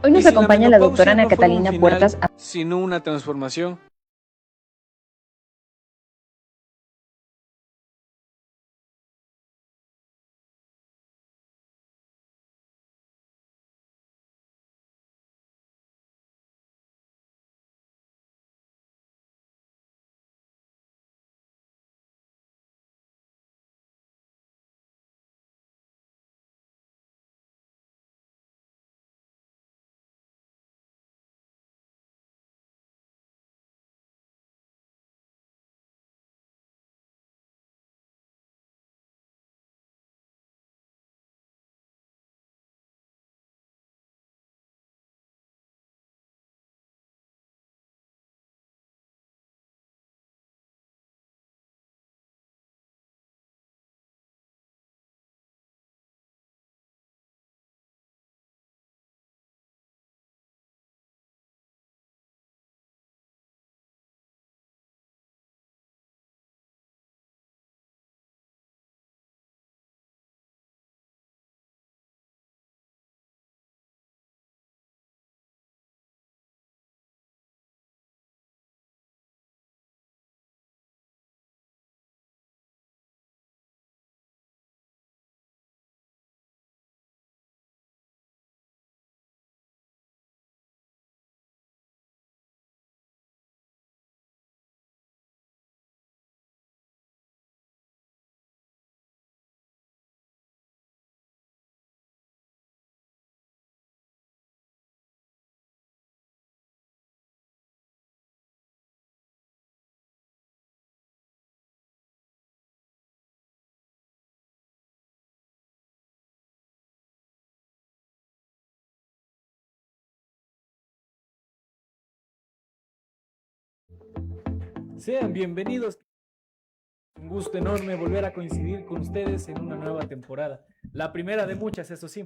Hoy Y nos si la acompaña la doctora menopausia Ana no fue un Catalina final, Puertas. sino una transformación. Sean bienvenidos. Un gusto enorme volver a coincidir con ustedes en una nueva temporada. La primera de muchas, eso sí.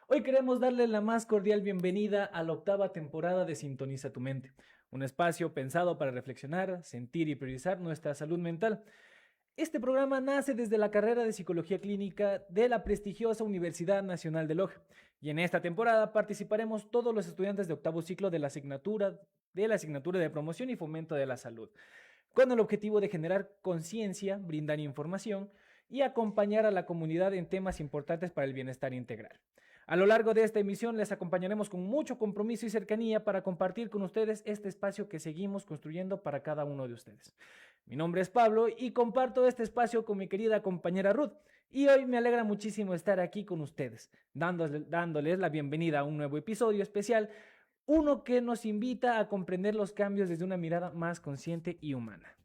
Hoy queremos darle la más cordial bienvenida a la octava temporada de Sintoniza tu mente, un espacio pensado para reflexionar, sentir y priorizar nuestra salud mental. Este programa nace desde la carrera de Psicología Clínica de la prestigiosa Universidad Nacional de Loja, y en esta temporada participaremos todos los estudiantes de octavo ciclo de la asignatura de Promoción y Fomento de la Salud, con el objetivo de generar conciencia, brindar información y acompañar a la comunidad en temas importantes para el bienestar integral. A lo largo de esta emisión les acompañaremos con mucho compromiso y cercanía para compartir con ustedes este espacio que seguimos construyendo para cada uno de ustedes. Mi nombre es Pablo y comparto este espacio con mi querida compañera Ruth. Y hoy me alegra muchísimo estar aquí con ustedes, dándoles la bienvenida a un nuevo episodio especial, uno que nos invita a comprender los cambios desde una mirada más consciente y humana.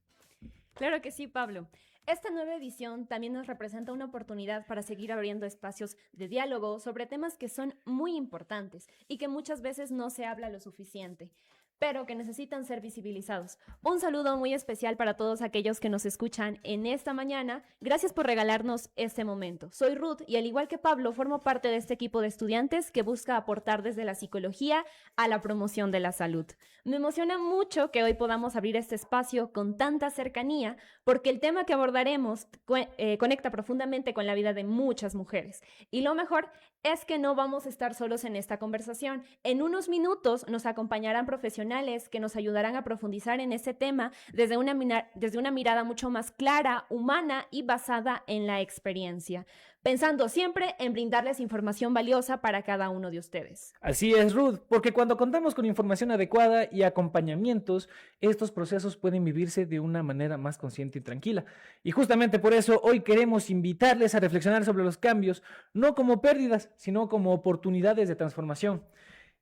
Claro que sí, Pablo. Esta nueva edición también nos representa una oportunidad para seguir abriendo espacios de diálogo sobre temas que son muy importantes y que muchas veces no se habla lo suficiente, pero que necesitan ser visibilizados. Un saludo muy especial para todos aquellos que nos escuchan en esta mañana. Gracias por regalarnos este momento. Soy Ruth y al igual que Pablo, formo parte de este equipo de estudiantes que busca aportar desde la psicología a la promoción de la salud. Me emociona mucho que hoy podamos abrir este espacio con tanta cercanía, porque el tema que abordaremos conecta profundamente con la vida de muchas mujeres. Y lo mejor es que no vamos a estar solos en esta conversación. En unos minutos nos acompañarán profesionales que nos ayudarán a profundizar en ese tema desde una mirada mucho más clara, humana y basada en la experiencia, pensando siempre en brindarles información valiosa para cada uno de ustedes. Así es, Ruth, porque cuando contamos con información adecuada y acompañamientos, estos procesos pueden vivirse de una manera más consciente y tranquila. Y justamente por eso hoy queremos invitarles a reflexionar sobre los cambios, no como pérdidas, sino como oportunidades de transformación.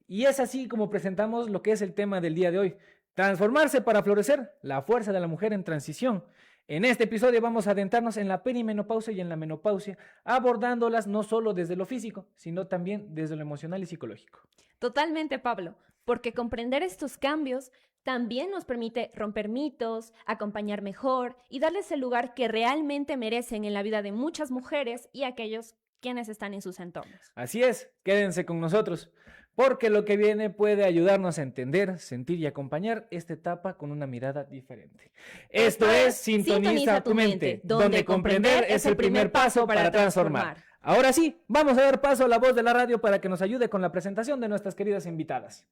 Y es así como presentamos lo que es el tema del día de hoy: transformarse para florecer, la fuerza de la mujer en transición. En este episodio vamos a adentrarnos en la perimenopausia y en la menopausia, abordándolas no solo desde lo físico, sino también desde lo emocional y psicológico. Totalmente, Pablo, porque comprender estos cambios también nos permite romper mitos, acompañar mejor y darles el lugar que realmente merecen en la vida de muchas mujeres y aquellos quienes están en sus entornos. Así es, quédense con nosotros, porque lo que viene puede ayudarnos a entender, sentir y acompañar esta etapa con una mirada diferente. Esto es Sintoniza tu mente, donde comprender es el primer paso para transformar. Ahora sí, vamos a dar paso a la voz de la radio para que nos ayude con la presentación de nuestras queridas invitadas.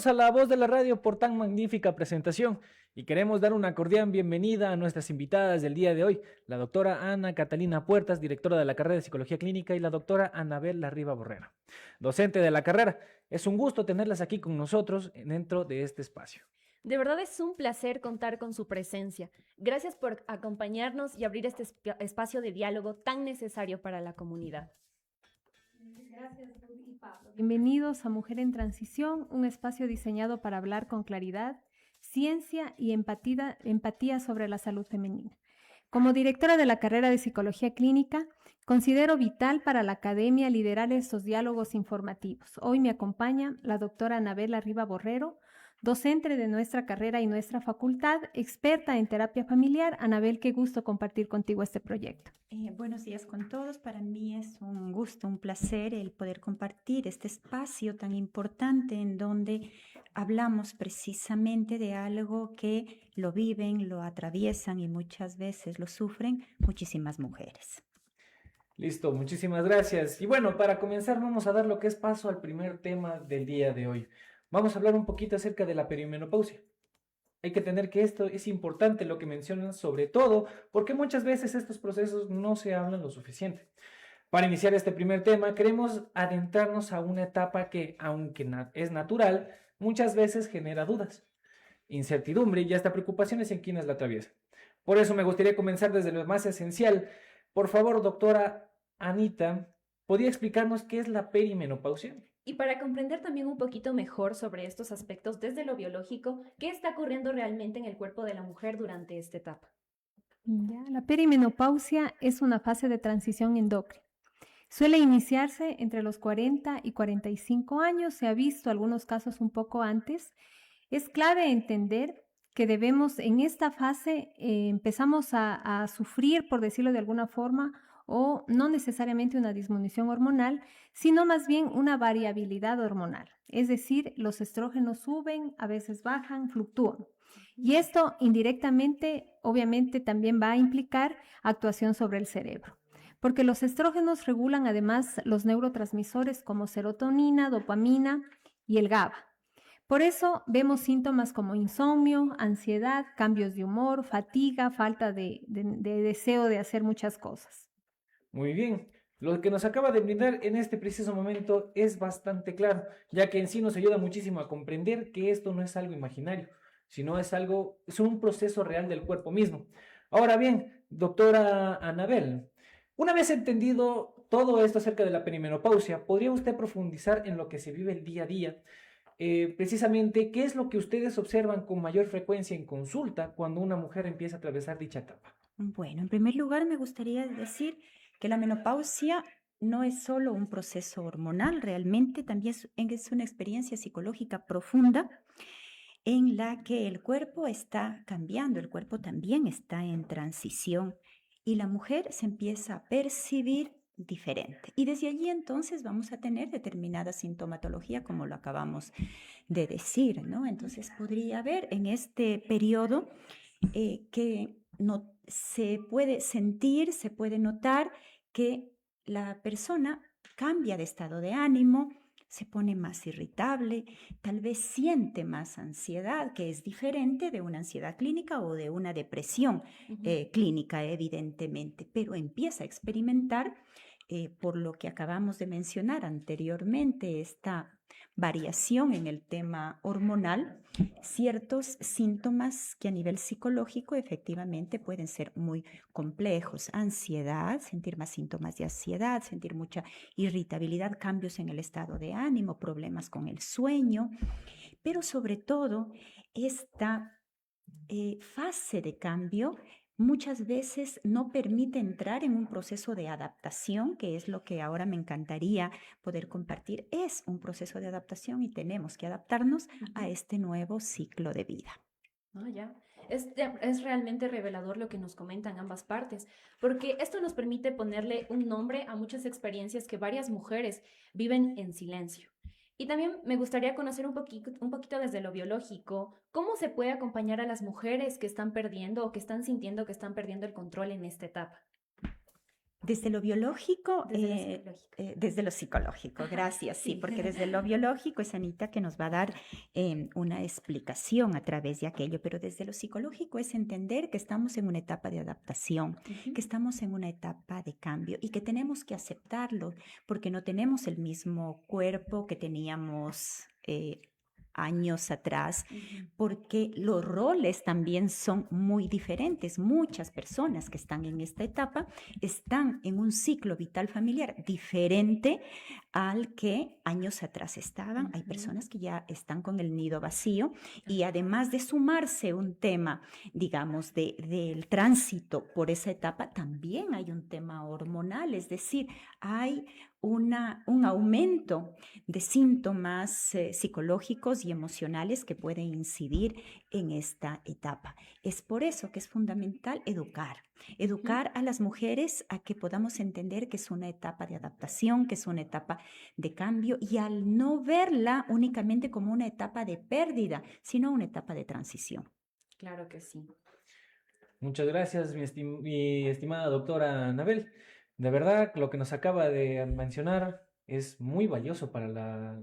A la voz de la radio por tan magnífica presentación y queremos dar una cordial bienvenida a nuestras invitadas del día de hoy, la doctora Ana Catalina Puertas, directora de la carrera de Psicología Clínica, y la doctora Anabel Larriba Borrero, docente de la carrera. Es un gusto tenerlas aquí con nosotros dentro de este espacio. De verdad es un placer contar con su presencia. Gracias por acompañarnos y abrir este espacio de diálogo tan necesario para la comunidad. Gracias, Ruth y Pablo. Bienvenidos a Mujer en Transición, un espacio diseñado para hablar con claridad, ciencia y empatía sobre la salud femenina. Como directora de la carrera de Psicología Clínica, considero vital para la academia liderar estos diálogos informativos. Hoy me acompaña la doctora Anabel Larriba Borrero, docente de nuestra carrera y nuestra facultad, experta en terapia familiar. Anabel, qué gusto compartir contigo este proyecto. Buenos días con todos. Para mí es un gusto, un placer el poder compartir este espacio tan importante en donde hablamos precisamente de algo que lo viven, lo atraviesan y muchas veces lo sufren muchísimas mujeres. Listo, muchísimas gracias. Y bueno, para comenzar vamos a dar lo que es paso al primer tema del día de hoy. Vamos a hablar un poquito acerca de la perimenopausia. Hay que tener que esto es importante lo que mencionan, sobre todo porque muchas veces estos procesos no se hablan lo suficiente. Para iniciar este primer tema, queremos adentrarnos a una etapa que, aunque es natural, muchas veces genera dudas, incertidumbre y hasta preocupaciones en quienes la atraviesan. Por eso me gustaría comenzar desde lo más esencial. Por favor, doctora Anita, ¿podría explicarnos qué es la perimenopausia? Y para comprender también un poquito mejor sobre estos aspectos desde lo biológico, ¿qué está ocurriendo realmente en el cuerpo de la mujer durante esta etapa? La perimenopausia es una fase de transición endocrina. Suele iniciarse entre los 40 y 45 años, se ha visto algunos casos un poco antes. Es clave entender que debemos en esta fase empezamos a sufrir, por decirlo de alguna forma, o no necesariamente una disminución hormonal, sino más bien una variabilidad hormonal. Es decir, los estrógenos suben, a veces bajan, fluctúan. Y esto indirectamente, obviamente, también va a implicar actuación sobre el cerebro, porque los estrógenos regulan además los neurotransmisores como serotonina, dopamina y el GABA. Por eso vemos síntomas como insomnio, ansiedad, cambios de humor, fatiga, falta de deseo de hacer muchas cosas. Muy bien, lo que nos acaba de brindar en este preciso momento es bastante claro, ya que en sí nos ayuda muchísimo a comprender que esto no es algo imaginario, sino es un proceso real del cuerpo mismo. Ahora bien, doctora Anabel, una vez entendido todo esto acerca de la perimenopausia, ¿podría usted profundizar en lo que se vive el día a día? Precisamente, ¿qué es lo que ustedes observan con mayor frecuencia en consulta cuando una mujer empieza a atravesar dicha etapa? Bueno, en primer lugar me gustaría decir que la menopausia no es solo un proceso hormonal, realmente también es una experiencia psicológica profunda en la que el cuerpo está cambiando, el cuerpo también está en transición y la mujer se empieza a percibir diferente. Y desde allí entonces vamos a tener determinada sintomatología, como lo acabamos de decir, ¿no? Entonces podría haber en este periodo que no, se puede sentir, se puede notar que la persona cambia de estado de ánimo, se pone más irritable, tal vez siente más ansiedad, que es diferente de una ansiedad clínica o de una depresión clínica, evidentemente, pero empieza a experimentar, por lo que acabamos de mencionar anteriormente, esta variación en el tema hormonal, ciertos síntomas que a nivel psicológico efectivamente pueden ser muy complejos. Ansiedad, sentir más síntomas de ansiedad, sentir mucha irritabilidad, cambios en el estado de ánimo, problemas con el sueño, pero sobre todo esta fase de cambio muchas veces no permite entrar en un proceso de adaptación, que es lo que ahora me encantaría poder compartir. Es un proceso de adaptación y tenemos que adaptarnos a este nuevo ciclo de vida. Ya. Es realmente revelador lo que nos comentan ambas partes, porque esto nos permite ponerle un nombre a muchas experiencias que varias mujeres viven en silencio. Y también me gustaría conocer un poquito desde lo biológico, cómo se puede acompañar a las mujeres que están perdiendo o que están sintiendo que están perdiendo el control en esta etapa. Desde lo biológico, Desde lo psicológico, gracias, sí, porque desde lo biológico es Anita que nos va a dar una explicación a través de aquello, pero desde lo psicológico es entender que estamos en una etapa de adaptación, que estamos en una etapa de cambio y que tenemos que aceptarlo porque no tenemos el mismo cuerpo que teníamos años atrás, porque los roles también son muy diferentes. Muchas personas que están en esta etapa están en un ciclo vital familiar diferente al que años atrás estaban. Hay personas que ya están con el nido vacío y además de sumarse un tema, digamos, del tránsito por esa etapa, también hay un tema hormonal, es decir, hay un aumento de síntomas psicológicos y emocionales que pueden incidir en esta etapa. Es por eso que es fundamental educar a las mujeres a que podamos entender que es una etapa de adaptación, que es una etapa de cambio y al no verla únicamente como una etapa de pérdida, sino una etapa de transición. Claro que sí. Muchas gracias, mi estimada doctora Anabel. De verdad, lo que nos acaba de mencionar es muy valioso para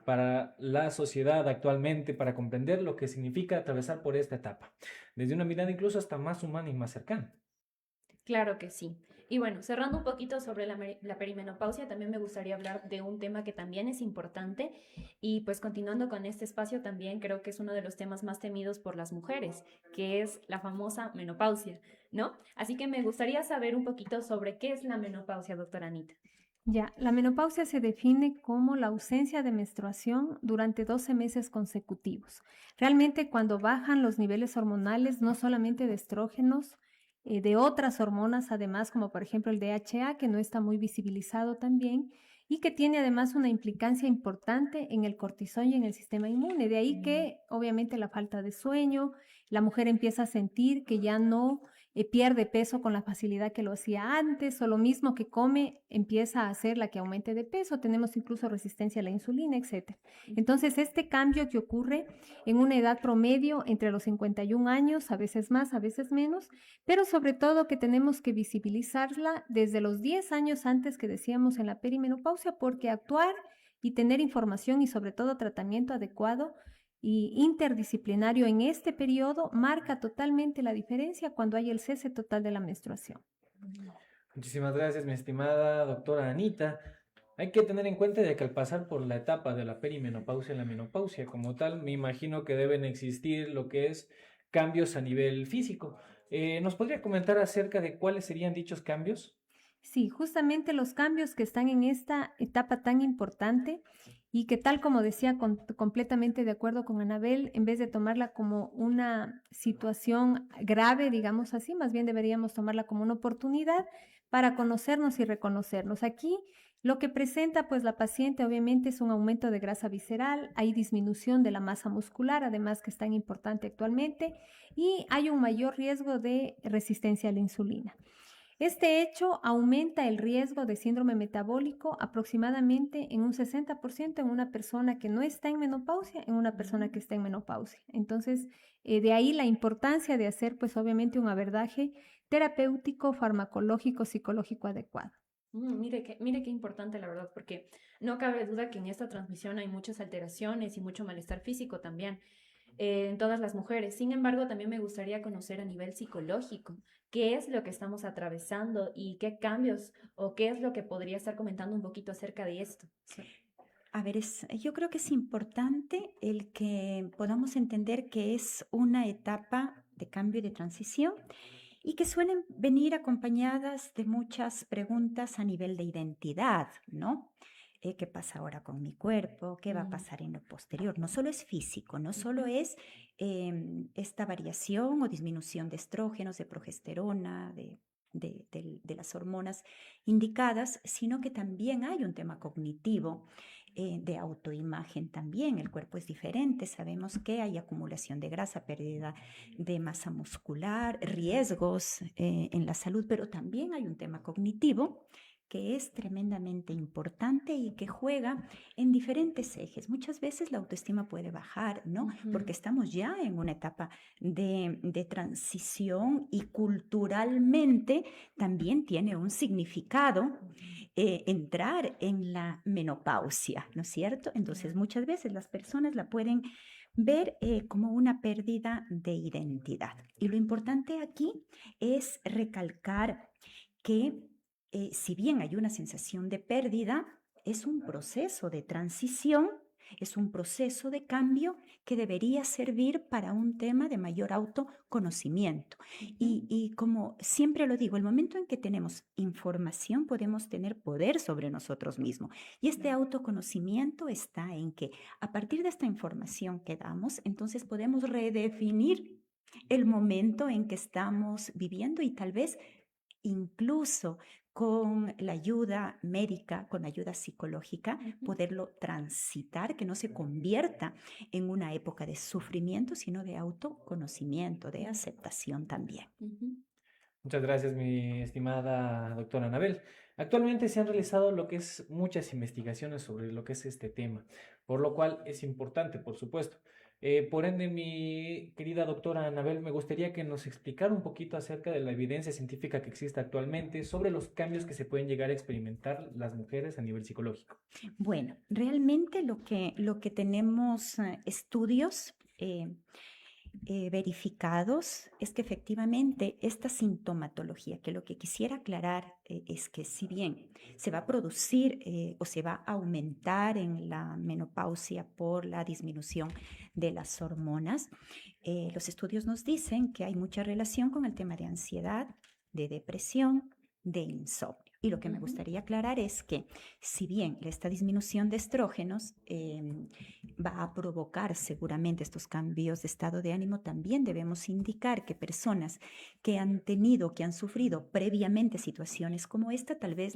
para la sociedad actualmente, para comprender lo que significa atravesar por esta etapa, desde una mirada incluso hasta más humana y más cercana. Claro que sí. Y bueno, cerrando un poquito sobre la perimenopausia, también me gustaría hablar de un tema que también es importante y pues continuando con este espacio también creo que es uno de los temas más temidos por las mujeres, que es la famosa menopausia, ¿no? Así que me gustaría saber un poquito sobre qué es la menopausia, doctora Anita. Ya, la menopausia se define como la ausencia de menstruación durante 12 meses consecutivos. Realmente cuando bajan los niveles hormonales, no solamente de estrógenos, de otras hormonas, además, como por ejemplo el DHA, que no está muy visibilizado también, y que tiene además una implicancia importante en el cortisol y en el sistema inmune. De ahí que obviamente la falta de sueño, la mujer empieza a sentir que ya no pierde peso con la facilidad que lo hacía antes, o lo mismo que come empieza a hacer la que aumente de peso, tenemos incluso resistencia a la insulina, etc. Entonces, este cambio que ocurre en una edad promedio entre los 51 años, a veces más, a veces menos, pero sobre todo que tenemos que visibilizarla desde los 10 años antes que decíamos en la perimenopausia, porque actuar y tener información y sobre todo tratamiento adecuado y interdisciplinario en este periodo marca totalmente la diferencia cuando hay el cese total de la menstruación. Muchísimas gracias, mi estimada doctora Anita. Hay que tener en cuenta de que al pasar por la etapa de la perimenopausia y la menopausia como tal, me imagino que deben existir lo que es cambios a nivel físico. ¿Nos podría comentar acerca de cuáles serían dichos cambios? Sí, justamente los cambios que están en esta etapa tan importante y que tal como decía, completamente de acuerdo con Anabel, en vez de tomarla como una situación grave, digamos así, más bien deberíamos tomarla como una oportunidad para conocernos y reconocernos. Aquí lo que presenta pues la paciente obviamente es un aumento de grasa visceral, hay disminución de la masa muscular, además que es tan importante actualmente, y hay un mayor riesgo de resistencia a la insulina. Este hecho aumenta el riesgo de síndrome metabólico aproximadamente en un 60% en una persona que no está en menopausia, en una persona que está en menopausia. Entonces, de ahí la importancia de hacer, pues obviamente, un abordaje terapéutico, farmacológico, psicológico adecuado. Mire qué importante, la verdad, porque no cabe duda que en esta transmisión hay muchas alteraciones y mucho malestar físico también en todas las mujeres. Sin embargo, también me gustaría conocer a nivel psicológico qué es lo que estamos atravesando y qué cambios o qué es lo que podría estar comentando un poquito acerca de esto. Sí. A ver, yo creo que es importante el que podamos entender que es una etapa de cambio y de transición y que suelen venir acompañadas de muchas preguntas a nivel de identidad, ¿no? ¿Qué pasa ahora con mi cuerpo? ¿Qué va a pasar en lo posterior? No solo es físico, no solo es esta variación o disminución de estrógenos, de progesterona, de las hormonas indicadas, sino que también hay un tema cognitivo, de autoimagen también. El cuerpo es diferente, sabemos que hay acumulación de grasa, pérdida de masa muscular, riesgos en la salud, pero también hay un tema cognitivo que es tremendamente importante y que juega en diferentes ejes. Muchas veces la autoestima puede bajar, ¿no? Porque estamos ya en una etapa de transición y culturalmente también tiene un significado entrar en la menopausia, ¿no es cierto? Entonces muchas veces las personas la pueden ver como una pérdida de identidad. Y lo importante aquí es recalcar que si bien hay una sensación de pérdida, es un proceso de transición, es un proceso de cambio que debería servir para un tema de mayor autoconocimiento. Y como siempre lo digo, el momento en que tenemos información podemos tener poder sobre nosotros mismos. Y este autoconocimiento está en que a partir de esta información que damos, entonces podemos redefinir el momento en que estamos viviendo y tal vez incluso con la ayuda médica, con la ayuda psicológica, poderlo transitar, que no se convierta en una época de sufrimiento, sino de autoconocimiento, de aceptación también. Muchas gracias, mi estimada doctora Anabel. Actualmente se han realizado lo que es muchas investigaciones sobre lo que es este tema, por lo cual es importante, por supuesto. Por ende, mi querida doctora Anabel, me gustaría que nos explicara un poquito acerca de la evidencia científica que existe actualmente sobre los cambios que se pueden llegar a experimentar las mujeres a nivel psicológico. Bueno, realmente lo que tenemos estudios verificados es que efectivamente esta sintomatología, que lo que quisiera aclarar es que si bien se va a producir o se va a aumentar en la menopausia por la disminución de las hormonas, los estudios nos dicen que hay mucha relación con el tema de ansiedad, de depresión, de insomnio. Y lo que me gustaría aclarar es que si bien esta disminución de estrógenos va a provocar seguramente estos cambios de estado de ánimo, también debemos indicar que personas que han tenido, que han sufrido previamente situaciones como esta, tal vez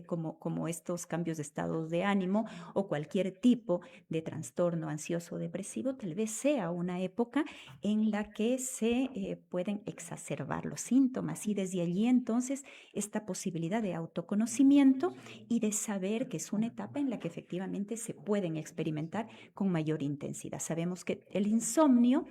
como estos cambios de estado de ánimo o cualquier tipo de trastorno ansioso o depresivo, tal vez sea una época en la que se pueden exacerbar los síntomas y desde allí entonces esta posibilidad de autoconocimiento y de saber que es una etapa en la que efectivamente se pueden experimentar con mayor intensidad. Sabemos que el insomnio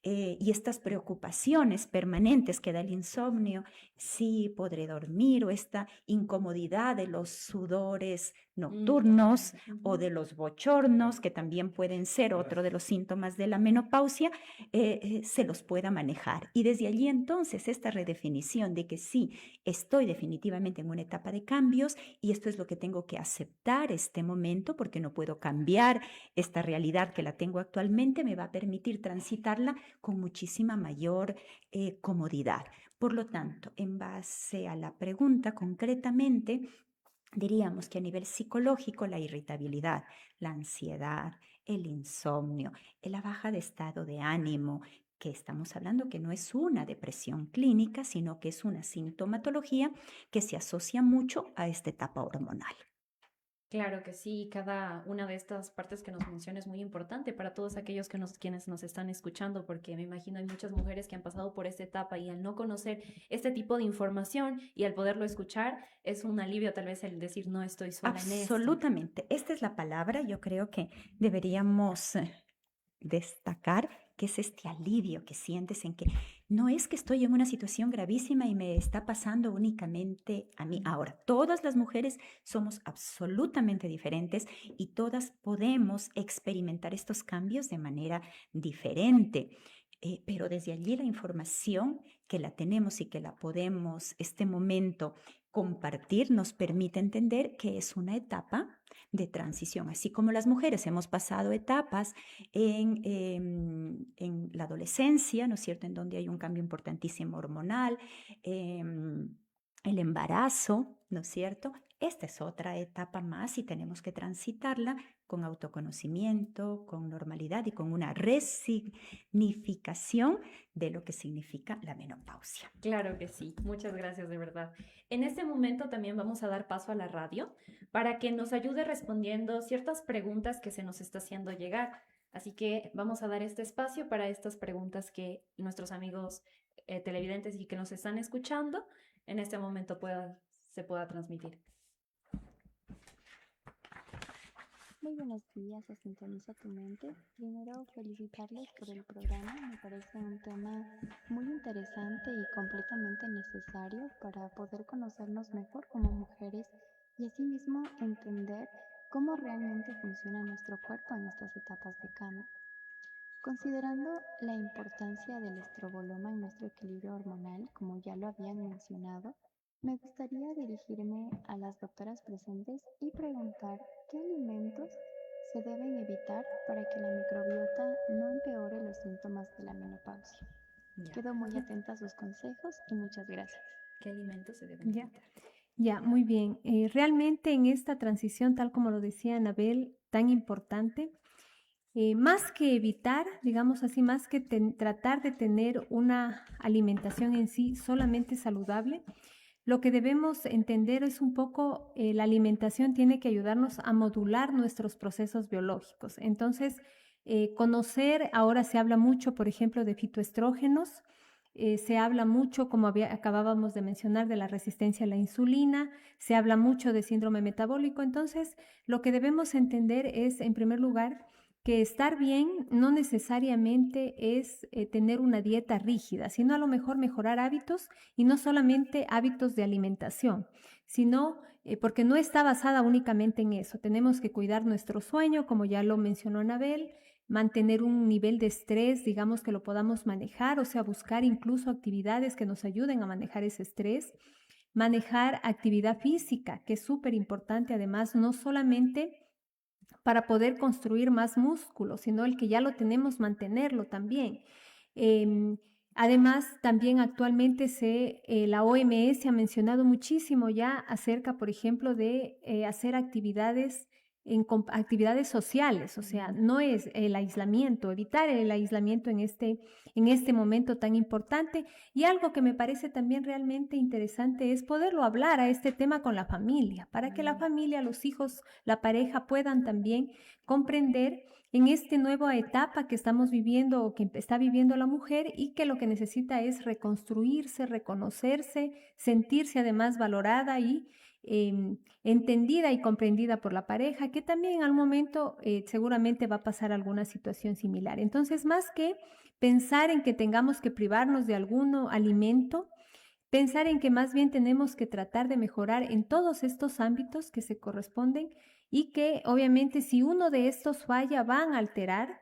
y estas preocupaciones permanentes que da el insomnio, si podré dormir o esta incomodidad de los sudores nocturnos o de los bochornos, que también pueden ser otro de los síntomas de la menopausia, se los pueda manejar. Y desde allí entonces esta redefinición de que sí, estoy definitivamente en una etapa de cambios y esto es lo que tengo que aceptar este momento porque no puedo cambiar esta realidad que la tengo actualmente, me va a permitir transitarla con muchísima mayor comodidad. Por lo tanto, en base a la pregunta concretamente, diríamos que a nivel psicológico la irritabilidad, la ansiedad, el insomnio, la baja de estado de ánimo, que estamos hablando que no es una depresión clínica, sino que es una sintomatología que se asocia mucho a esta etapa hormonal. Claro que sí, cada una de estas partes que nos mencionas es muy importante para todos aquellos quienes nos están escuchando, porque me imagino hay muchas mujeres que han pasado por esta etapa y al no conocer este tipo de información y al poderlo escuchar, es un alivio tal vez el decir no estoy sola en esto. Absolutamente. Esta es la palabra, yo creo que deberíamos destacar, que es este alivio que sientes en que no es que estoy en una situación gravísima y me está pasando únicamente a mí. Ahora, todas las mujeres somos absolutamente diferentes y todas podemos experimentar estos cambios de manera diferente. Pero desde allí la información que la tenemos y que la podemos, este momento, compartir, nos permite entender que es una etapa de transición. Así como las mujeres hemos pasado etapas en la adolescencia, ¿no es cierto?, en donde hay un cambio importantísimo hormonal, el embarazo, ¿no es cierto? Esta es otra etapa más y tenemos que transitarla con autoconocimiento, con normalidad y con una resignificación de lo que significa la menopausia. Claro que sí, muchas gracias de verdad. En este momento también vamos a dar paso a la radio para que nos ayude respondiendo ciertas preguntas que se nos está haciendo llegar. Así que vamos a dar este espacio para estas preguntas que nuestros amigos televidentes y que nos están escuchando en este momento se pueda transmitir. Muy buenos días, a Sintoniza tu Mente. Primero, felicitarles por el programa. Me parece un tema muy interesante y completamente necesario para poder conocernos mejor como mujeres y asimismo entender cómo realmente funciona nuestro cuerpo en estas etapas de cambio. Considerando la importancia del estroboloma en nuestro equilibrio hormonal, como ya lo habían mencionado, me gustaría dirigirme a las doctoras presentes y preguntar qué alimentos se deben evitar para que la microbiota no empeore los síntomas de la menopausia. Quedo muy atenta a sus consejos y muchas gracias. ¿Qué alimentos se deben evitar? Ya, muy bien. Realmente en esta transición, tal como lo decía Anabel, tan importante, más que evitar, digamos así, más que tratar de tener una alimentación en sí solamente saludable, lo que debemos entender es un poco, la alimentación tiene que ayudarnos a modular nuestros procesos biológicos. Entonces, conocer, ahora se habla mucho, por ejemplo, de fitoestrógenos, se habla mucho, como acabábamos de mencionar, de la resistencia a la insulina, se habla mucho de síndrome metabólico. Entonces, lo que debemos entender es, en primer lugar, que estar bien no necesariamente es tener una dieta rígida, sino a lo mejor mejorar hábitos y no solamente hábitos de alimentación, sino porque no está basada únicamente en eso. Tenemos que cuidar nuestro sueño, como ya lo mencionó Anabel, mantener un nivel de estrés, digamos que lo podamos manejar, o sea, buscar incluso actividades que nos ayuden a manejar ese estrés, manejar actividad física, que es súper importante, además, no solamente para poder construir más músculo, sino el que ya lo tenemos, mantenerlo también. Además, también actualmente la OMS ha mencionado muchísimo ya acerca, por ejemplo, de hacer actividades sociales, o sea, no es el aislamiento, evitar el aislamiento en este momento tan importante. Y algo que me parece también realmente interesante es poderlo hablar a este tema con la familia, para que la familia, los hijos, la pareja puedan también comprender en esta nueva etapa que estamos viviendo o que está viviendo la mujer y que lo que necesita es reconstruirse, reconocerse, sentirse además valorada y entendida y comprendida por la pareja, que también al momento seguramente va a pasar alguna situación similar. Entonces, más que pensar en que tengamos que privarnos de algún alimento, pensar en que más bien tenemos que tratar de mejorar en todos estos ámbitos que se corresponden y que obviamente si uno de estos falla van a alterar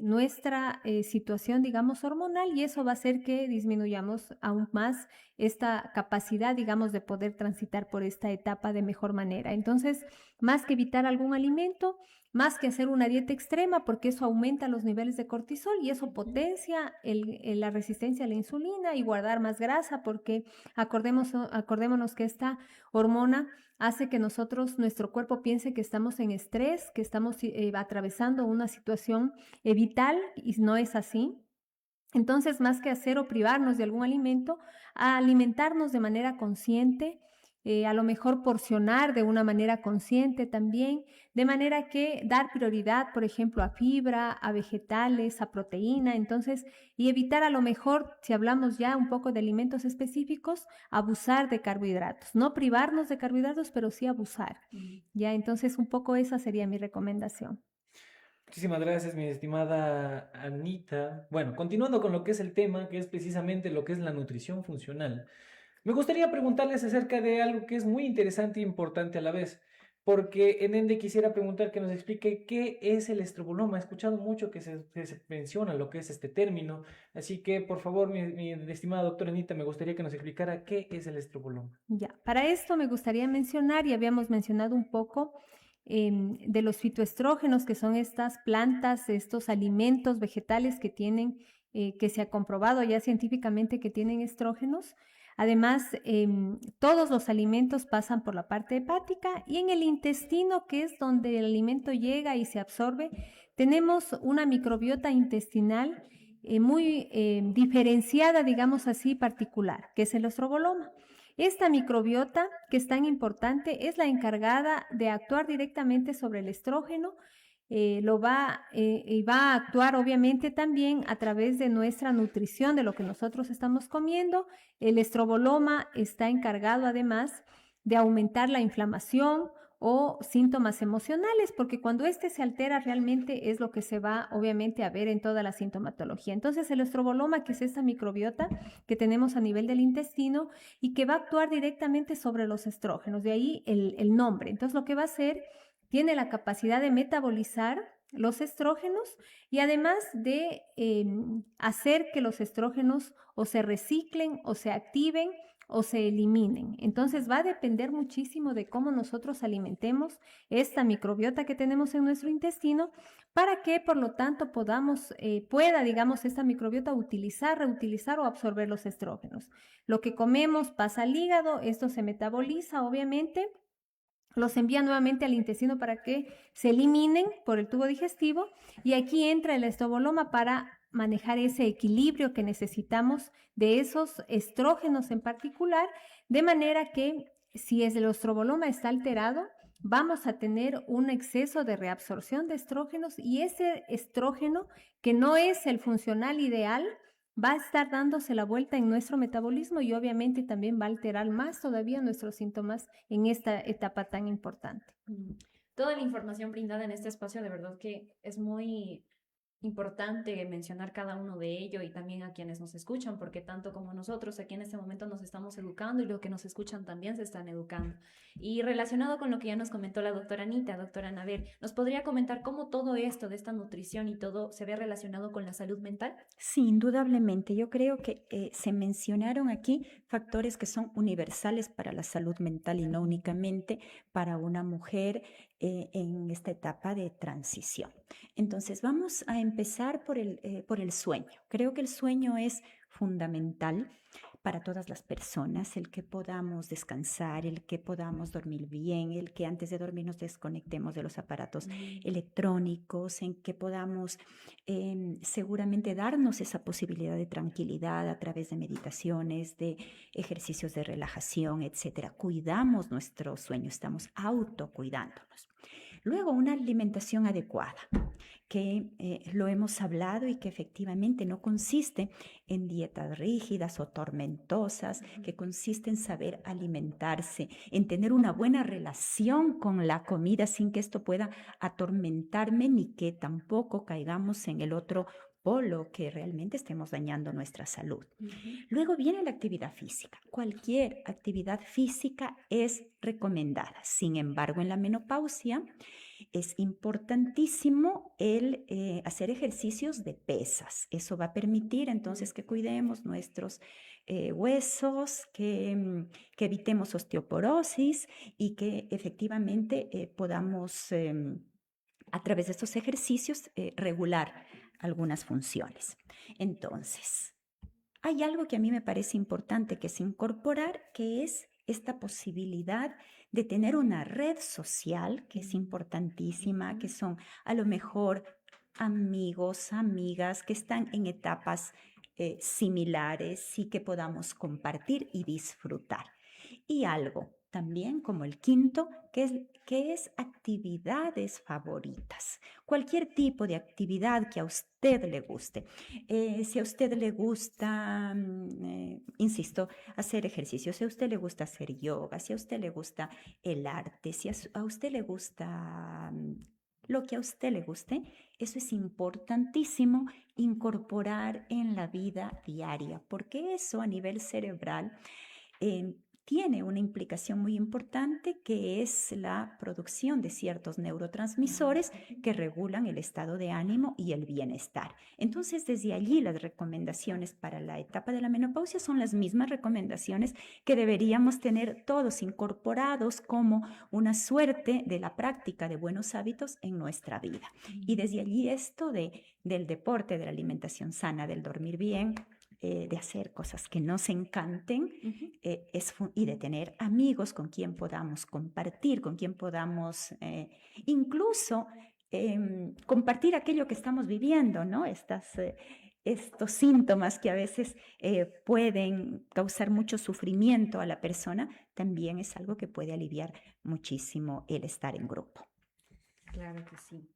nuestra situación, digamos, hormonal, y eso va a hacer que disminuyamos aún más esta capacidad, digamos, de poder transitar por esta etapa de mejor manera. Entonces, más que evitar algún alimento, más que hacer una dieta extrema, porque eso aumenta los niveles de cortisol y eso potencia la resistencia a la insulina y guardar más grasa, porque acordémonos que esta hormona hace que nuestro cuerpo piense que estamos en estrés, que estamos atravesando una situación vital, y no es así. Entonces, más que hacer o privarnos de algún alimento, a alimentarnos de manera consciente, a lo mejor porcionar de una manera consciente también, de manera que dar prioridad, por ejemplo, a fibra, a vegetales, a proteína, entonces, y evitar a lo mejor, si hablamos ya un poco de alimentos específicos, abusar de carbohidratos, no privarnos de carbohidratos, pero sí abusar, ya, entonces un poco esa sería mi recomendación. Muchísimas gracias, mi estimada Anita. Bueno, continuando con lo que es el tema, que es precisamente lo que es la nutrición funcional. Me gustaría preguntarles acerca de algo que es muy interesante e importante a la vez, porque en ende quisiera preguntar que nos explique qué es el estroboloma. He escuchado mucho que se menciona lo que es este término, así que por favor, mi estimada doctora Anita, me gustaría que nos explicara qué es el estroboloma. Ya, para esto me gustaría mencionar, y habíamos mencionado un poco de los fitoestrógenos, que son estas plantas, estos alimentos vegetales que tienen, que se ha comprobado ya científicamente que tienen estrógenos. Además, todos los alimentos pasan por la parte hepática y en el intestino, que es donde el alimento llega y se absorbe, tenemos una microbiota intestinal muy diferenciada, digamos así, particular, que es el estroboloma. Esta microbiota, que es tan importante, es la encargada de actuar directamente sobre el estrógeno. Y va a actuar obviamente también a través de nuestra nutrición, de lo que nosotros estamos comiendo. El estroboloma está encargado además de aumentar la inflamación o síntomas emocionales, porque cuando este se altera realmente es lo que se va obviamente a ver en toda la sintomatología. Entonces el estroboloma, que es esta microbiota que tenemos a nivel del intestino y que va a actuar directamente sobre los estrógenos, de ahí el nombre. Entonces lo que va a hacer, tiene la capacidad de metabolizar los estrógenos y además de hacer que los estrógenos o se reciclen o se activen o se eliminen. Entonces va a depender muchísimo de cómo nosotros alimentemos esta microbiota que tenemos en nuestro intestino para que, por lo tanto, pueda, digamos, esta microbiota utilizar, reutilizar o absorber los estrógenos. Lo que comemos pasa al hígado, esto se metaboliza, obviamente, los envía nuevamente al intestino para que se eliminen por el tubo digestivo y aquí entra el estroboloma para manejar ese equilibrio que necesitamos de esos estrógenos en particular, de manera que si el estroboloma está alterado, vamos a tener un exceso de reabsorción de estrógenos y ese estrógeno, que no es el funcional ideal, va a estar dándose la vuelta en nuestro metabolismo y obviamente también va a alterar más todavía nuestros síntomas en esta etapa tan importante. Toda la información brindada en este espacio de verdad que es muy importante mencionar cada uno de ellos y también a quienes nos escuchan, porque tanto como nosotros aquí en este momento nos estamos educando y los que nos escuchan también se están educando. Y relacionado con lo que ya nos comentó la doctora Anita, doctora Anabel, ¿nos podría comentar cómo todo esto de esta nutrición y todo se ve relacionado con la salud mental? Sí, indudablemente. Yo creo que se mencionaron aquí factores que son universales para la salud mental y no únicamente para una mujer en esta etapa de transición. Entonces, vamos a empezar por el sueño. Creo que el sueño es fundamental para todas las personas, el que podamos descansar, el que podamos dormir bien, el que antes de dormir nos desconectemos de los aparatos electrónicos, en que podamos seguramente darnos esa posibilidad de tranquilidad a través de meditaciones, de ejercicios de relajación, etcétera. Cuidamos nuestro sueño, estamos autocuidándonos. Luego, una alimentación adecuada, que lo hemos hablado y que efectivamente no consiste en dietas rígidas o tormentosas, que consiste en saber alimentarse, en tener una buena relación con la comida sin que esto pueda atormentarme ni que tampoco caigamos en el otro polo, que realmente estemos dañando nuestra salud. Luego viene la actividad física. Cualquier actividad física es recomendada. Sin embargo, en la menopausia es importantísimo el hacer ejercicios de pesas. Eso va a permitir entonces que cuidemos nuestros huesos, que evitemos osteoporosis y que efectivamente podamos a través de estos ejercicios regular algunas funciones. Entonces, hay algo que a mí me parece importante que es incorporar, que es esta posibilidad de tener una red social, que es importantísima, que son a lo mejor amigos, amigas que están en etapas similares y que podamos compartir y disfrutar. Y algo también como el quinto, que es actividades favoritas. Cualquier tipo de actividad que a usted le guste. Si a usted le gusta, insisto, hacer ejercicio, si a usted le gusta hacer yoga, si a usted le gusta el arte, si a usted le gusta lo que a usted le guste, eso es importantísimo incorporar en la vida diaria, porque eso a nivel cerebral tiene una implicación muy importante, que es la producción de ciertos neurotransmisores que regulan el estado de ánimo y el bienestar. Entonces, desde allí las recomendaciones para la etapa de la menopausia son las mismas recomendaciones que deberíamos tener todos incorporados como una suerte de la práctica de buenos hábitos en nuestra vida. Y desde allí esto del deporte, de la alimentación sana, del dormir bien, de hacer cosas que nos encanten y de tener amigos con quien podamos compartir, con quien podamos incluso compartir aquello que estamos viviendo, ¿no? Estos síntomas que a veces pueden causar mucho sufrimiento a la persona, también es algo que puede aliviar muchísimo el estar en grupo. Claro que sí.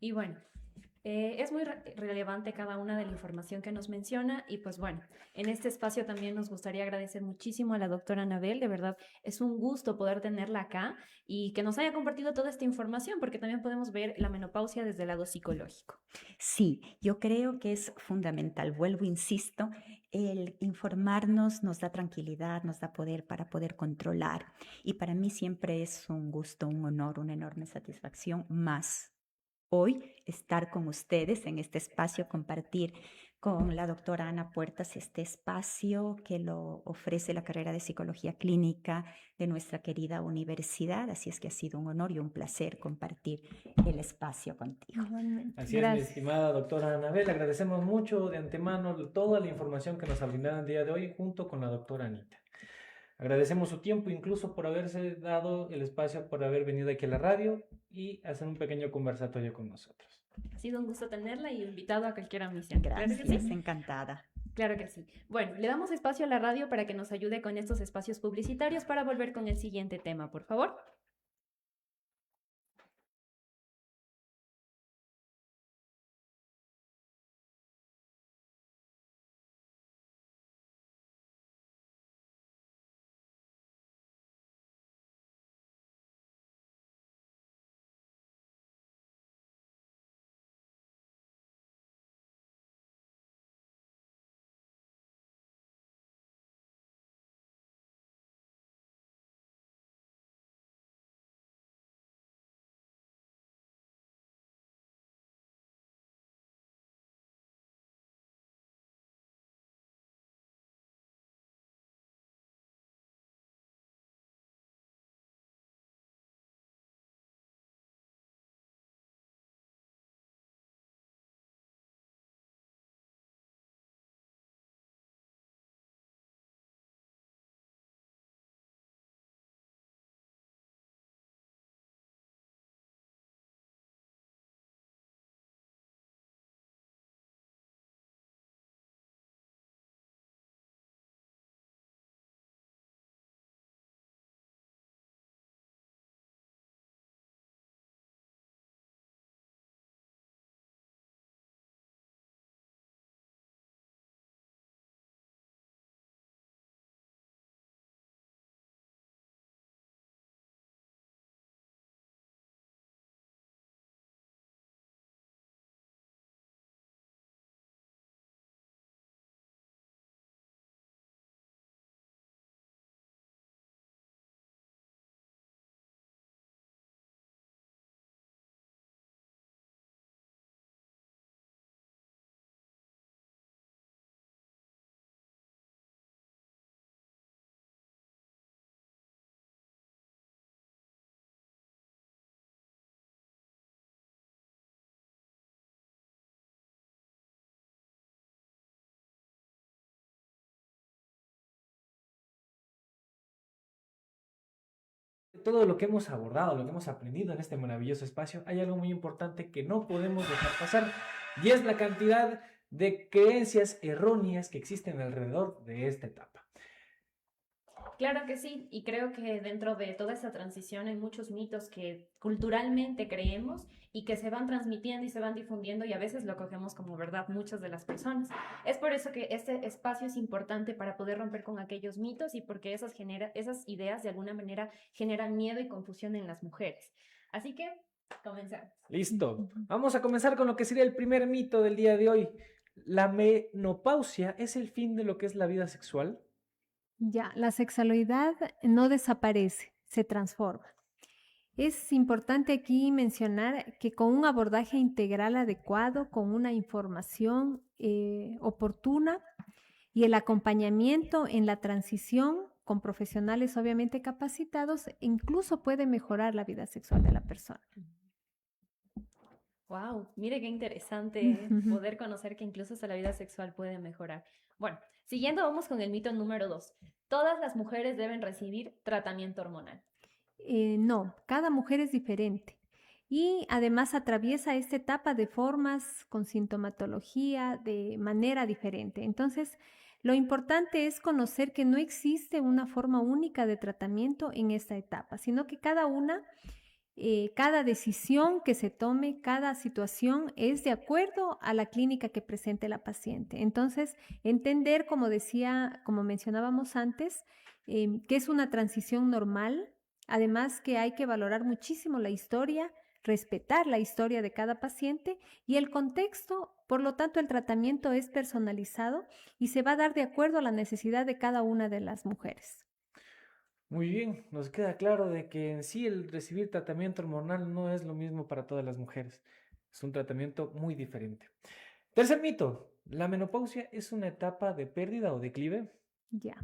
Y bueno, es muy relevante cada una de la información que nos menciona y pues bueno, en este espacio también nos gustaría agradecer muchísimo a la doctora Anabel, de verdad es un gusto poder tenerla acá y que nos haya compartido toda esta información porque también podemos ver la menopausia desde el lado psicológico. Sí, yo creo que es fundamental, vuelvo, insisto, el informarnos nos da tranquilidad, nos da poder para poder controlar y para mí siempre es un gusto, un honor, una enorme satisfacción más hoy estar con ustedes en este espacio, compartir con la doctora Ana Puertas este espacio que lo ofrece la carrera de Psicología Clínica de nuestra querida universidad. Así es que ha sido un honor y un placer compartir el espacio contigo. Así es, mi estimada doctora Anabel, agradecemos mucho de antemano toda la información que nos ha brindado el día de hoy junto con la doctora Anita. Agradecemos su tiempo, incluso por haberse dado el espacio, por haber venido aquí a la radio y hacer un pequeño conversatorio con nosotros. Ha sido un gusto tenerla y invitado a cualquier misión. Gracias, ¿Claro que sí? encantada. Claro que sí. Bueno, le damos espacio a la radio para que nos ayude con estos espacios publicitarios para volver con el siguiente tema, por favor. Todo lo que hemos abordado, lo que hemos aprendido en este maravilloso espacio, hay algo muy importante que no podemos dejar pasar y es la cantidad de creencias erróneas que existen alrededor de esta etapa. Claro que sí, y creo que dentro de toda esa transición hay muchos mitos que culturalmente creemos y que se van transmitiendo y se van difundiendo y a veces lo cogemos como verdad muchas de las personas. Es por eso que este espacio es importante para poder romper con aquellos mitos y porque esas ideas de alguna manera generan miedo y confusión en las mujeres. Así que, comencemos. Listo. Vamos a comenzar con lo que sería el primer mito del día de hoy. ¿La menopausia es el fin de lo que es la vida sexual? Ya, la sexualidad no desaparece, se transforma. Es importante aquí mencionar que con un abordaje integral adecuado, con una información oportuna y el acompañamiento en la transición con profesionales obviamente capacitados, incluso puede mejorar la vida sexual de la persona. Wow, mire qué interesante poder conocer que incluso hasta la vida sexual puede mejorar. Bueno, siguiendo vamos con el mito número 2. Todas las mujeres deben recibir tratamiento hormonal. No, cada mujer es diferente y además atraviesa esta etapa de formas con sintomatología de manera diferente. Entonces, lo importante es conocer que no existe una forma única de tratamiento en esta etapa, sino que cada decisión que se tome, cada situación es de acuerdo a la clínica que presente la paciente. Entonces, entender, como decía, como mencionábamos antes, que es una transición normal, además que hay que valorar muchísimo la historia, respetar la historia de cada paciente y el contexto, por lo tanto, el tratamiento es personalizado y se va a dar de acuerdo a la necesidad de cada una de las mujeres. Muy bien, nos queda claro de que en sí el recibir tratamiento hormonal no es lo mismo para todas las mujeres. Es un tratamiento muy diferente. Tercer mito, ¿la menopausia es una etapa de pérdida o declive? Ya,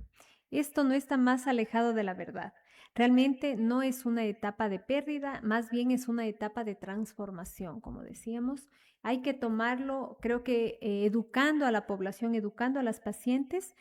esto no está más alejado de la verdad. Realmente no es una etapa de pérdida, más bien es una etapa de transformación, como decíamos. Hay que tomarlo, creo que educando a la población, educando a las pacientes,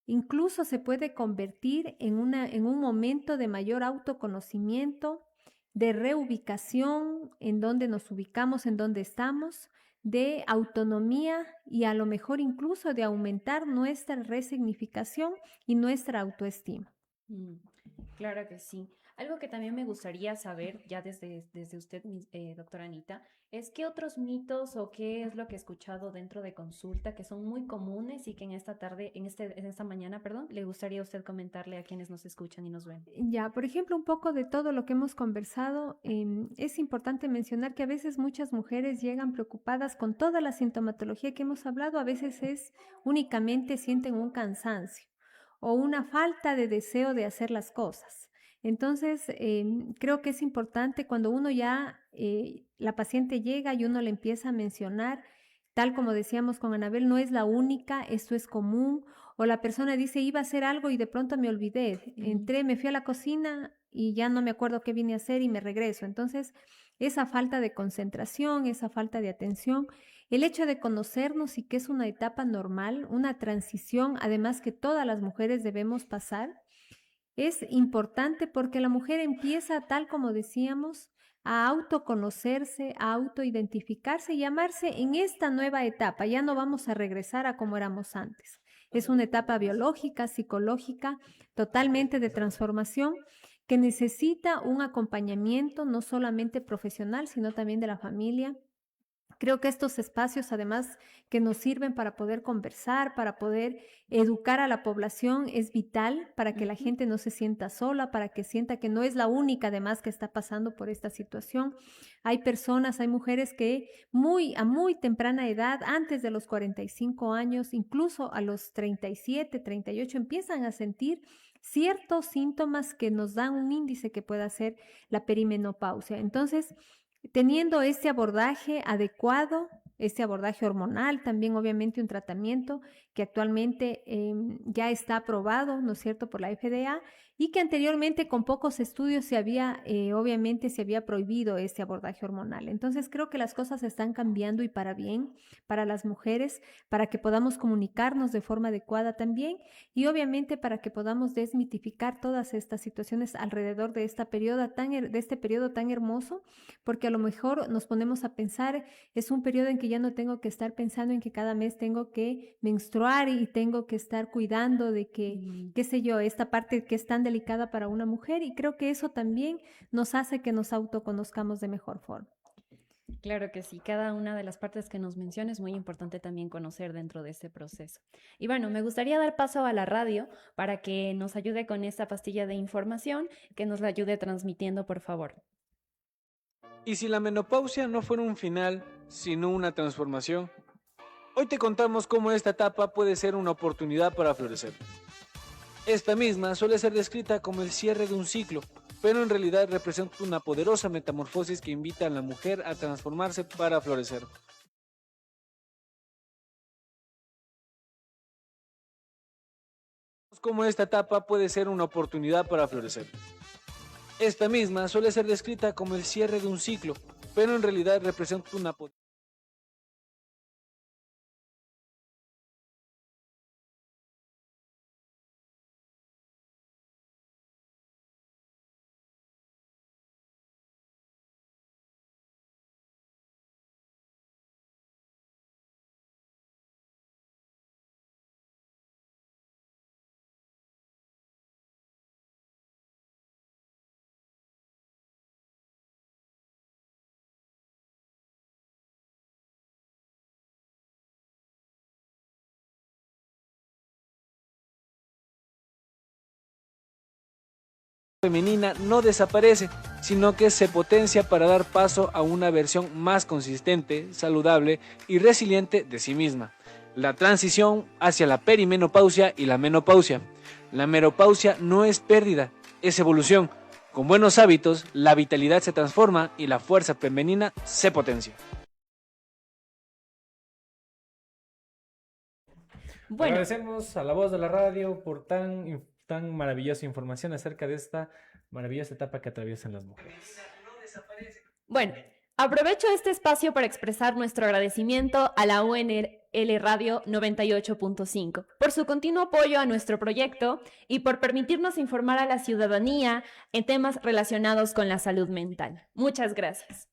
incluso se puede convertir en un momento de mayor autoconocimiento, de reubicación, en donde nos ubicamos, en donde estamos, de autonomía y a lo mejor incluso de aumentar nuestra resignificación y nuestra autoestima. Mm, claro que sí. Algo que también me gustaría saber, ya desde usted, doctora Anita, es qué otros mitos o qué es lo que he escuchado dentro de consulta que son muy comunes y que en esta tarde, en esta mañana, perdón, le gustaría a usted comentarle a quienes nos escuchan y nos ven. Ya, por ejemplo, un poco de todo lo que hemos conversado, es importante mencionar que a veces muchas mujeres llegan preocupadas con toda la sintomatología que hemos hablado, a veces es únicamente sienten un cansancio o una falta de deseo de hacer las cosas. Entonces, creo que es importante cuando uno ya, la paciente llega y uno le empieza a mencionar, tal como decíamos con Anabel, no es la única, esto es común, o la persona dice, iba a hacer algo y de pronto me olvidé, entré, me fui a la cocina y ya no me acuerdo qué vine a hacer y me regreso. Entonces, esa falta de concentración, esa falta de atención, el hecho de conocernos y que es una etapa normal, una transición, además que todas las mujeres debemos pasar, es importante porque la mujer empieza, tal como decíamos, a autoconocerse, a autoidentificarse y amarse en esta nueva etapa. Ya no vamos a regresar a como éramos antes. Es una etapa biológica, psicológica, totalmente de transformación que necesita un acompañamiento no solamente profesional, sino también de la familia. Creo que estos espacios, además, que nos sirven para poder conversar, para poder educar a la población, es vital para que la gente no se sienta sola, para que sienta que no es la única, además, que está pasando por esta situación. Hay personas, hay mujeres que a muy temprana edad, antes de los 45 años, incluso a los 37, 38, empiezan a sentir ciertos síntomas que nos dan un índice que pueda ser la perimenopausia. Entonces, teniendo este abordaje adecuado, este abordaje hormonal, también obviamente un tratamiento que actualmente ya está aprobado, ¿no es cierto?, por la FDA, y que anteriormente con pocos estudios obviamente se había prohibido este abordaje hormonal. Entonces creo que las cosas están cambiando y para bien, para las mujeres, para que podamos comunicarnos de forma adecuada también y obviamente para que podamos desmitificar todas estas situaciones alrededor de este periodo tan hermoso, porque a lo mejor nos ponemos a pensar, es un periodo en que ya no tengo que estar pensando en que cada mes tengo que menstruar y tengo que estar cuidando de que, qué sé yo, esta parte que es tan delicada para una mujer, y creo que eso también nos hace que nos autoconozcamos de mejor forma. Claro que sí, cada una de las partes que nos menciona es muy importante también conocer dentro de este proceso. Y bueno, me gustaría dar paso a la radio para que nos ayude con esta pastilla de información, que nos la ayude transmitiendo, por favor. ¿Y si la menopausia no fuera un final, sino una transformación? Hoy te contamos cómo esta etapa puede ser una oportunidad para florecer. Esta misma suele ser descrita como el cierre de un ciclo, pero en realidad representa una poderosa metamorfosis que invita a la mujer a transformarse para florecer. Cómo esta etapa puede ser una oportunidad para florecer. Esta misma suele ser descrita como el cierre de un ciclo, pero en realidad representa una femenina no desaparece, sino que se potencia para dar paso a una versión más consistente, saludable y resiliente de sí misma. La transición hacia la perimenopausia y la menopausia. La menopausia no es pérdida, es evolución. Con buenos hábitos, la vitalidad se transforma y la fuerza femenina se potencia. Bueno, agradecemos a La Voz de la Radio por tan maravillosa información acerca de esta maravillosa etapa que atraviesan las mujeres. Bueno, aprovecho este espacio para expresar nuestro agradecimiento a la UNL Radio 98.5 por su continuo apoyo a nuestro proyecto y por permitirnos informar a la ciudadanía en temas relacionados con la salud mental. Muchas gracias.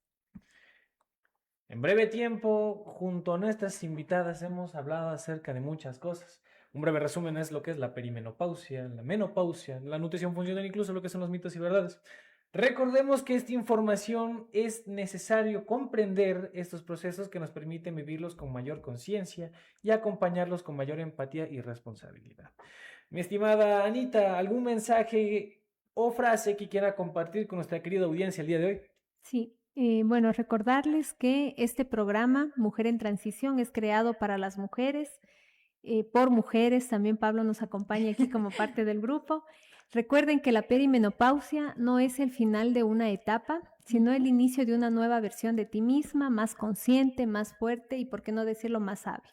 En breve tiempo, junto a nuestras invitadas, hemos hablado acerca de muchas cosas. Un breve resumen es lo que es la perimenopausia, la menopausia, la nutrición funcional, incluso lo que son los mitos y verdades. Recordemos que esta información es necesario comprender estos procesos que nos permiten vivirlos con mayor conciencia y acompañarlos con mayor empatía y responsabilidad. Mi estimada Anita, ¿algún mensaje o frase que quiera compartir con nuestra querida audiencia el día de hoy? Sí. Bueno, recordarles que este programa, Mujer en Transición, es creado para las mujeres, por mujeres. También Pablo nos acompaña aquí como parte del grupo. Recuerden que la perimenopausia no es el final de una etapa, sino el inicio de una nueva versión de ti misma, más consciente, más fuerte y, por qué no decirlo, más sabia.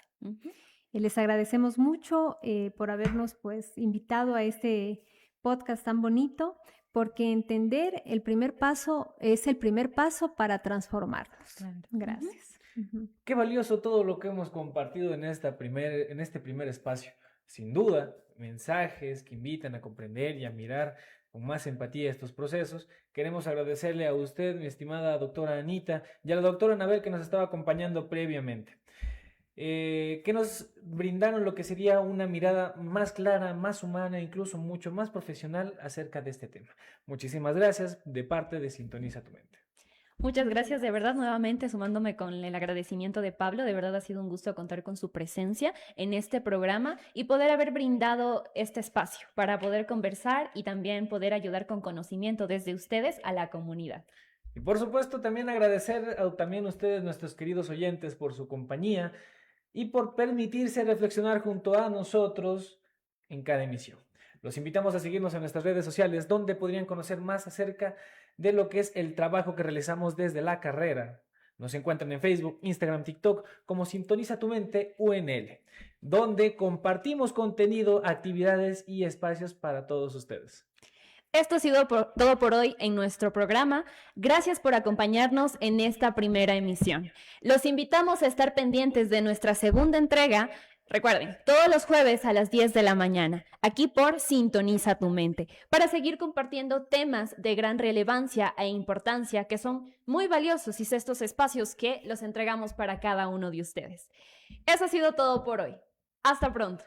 Les agradecemos mucho por habernos invitado a este podcast tan bonito, porque entender el primer paso es el primer paso para transformarnos. Claro. Gracias. Qué valioso todo lo que hemos compartido en este primer espacio. Sin duda, mensajes que invitan a comprender y a mirar con más empatía estos procesos. Queremos agradecerle a usted, mi estimada doctora Anita, y a la doctora Anabel, que nos estaba acompañando previamente. Que nos brindaron lo que sería una mirada más clara, más humana, incluso mucho más profesional acerca de este tema. Muchísimas gracias de parte de Sintoniza tu Mente. Muchas gracias, de verdad, nuevamente sumándome con el agradecimiento de Pablo. De verdad ha sido un gusto contar con su presencia en este programa y poder haber brindado este espacio para poder conversar y también poder ayudar con conocimiento desde ustedes a la comunidad. Y por supuesto también agradecer también a ustedes, nuestros queridos oyentes, por su compañía y por permitirse reflexionar junto a nosotros en cada emisión. Los invitamos a seguirnos en nuestras redes sociales, donde podrían conocer más acerca de lo que es el trabajo que realizamos desde la carrera. Nos encuentran en Facebook, Instagram, TikTok como Sintoniza tu Mente UNL, donde compartimos contenido, actividades y espacios para todos ustedes. Esto ha sido todo por hoy en nuestro programa. Gracias por acompañarnos en esta primera emisión. Los invitamos a estar pendientes de nuestra segunda entrega. Recuerden, todos los jueves a las 10 de la mañana, aquí por Sintoniza tu Mente, para seguir compartiendo temas de gran relevancia e importancia que son muy valiosos y estos espacios que los entregamos para cada uno de ustedes. Eso ha sido todo por hoy. Hasta pronto.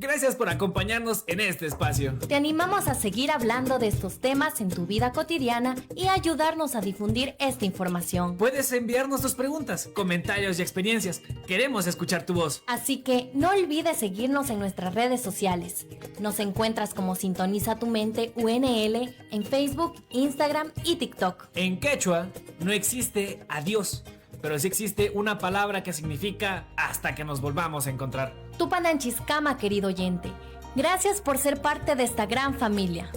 Gracias por acompañarnos en este espacio. Te animamos a seguir hablando de estos temas en tu vida cotidiana y a ayudarnos a difundir esta información. Puedes enviarnos tus preguntas, comentarios y experiencias. Queremos escuchar tu voz. Así que no olvides seguirnos en nuestras redes sociales. Nos encuentras como Sintoniza tu Mente UNL en Facebook, Instagram y TikTok. En quechua no existe adiós, pero sí existe una palabra que significa hasta que nos volvamos a encontrar. Tupananchiskama, querido oyente. Gracias por ser parte de esta gran familia.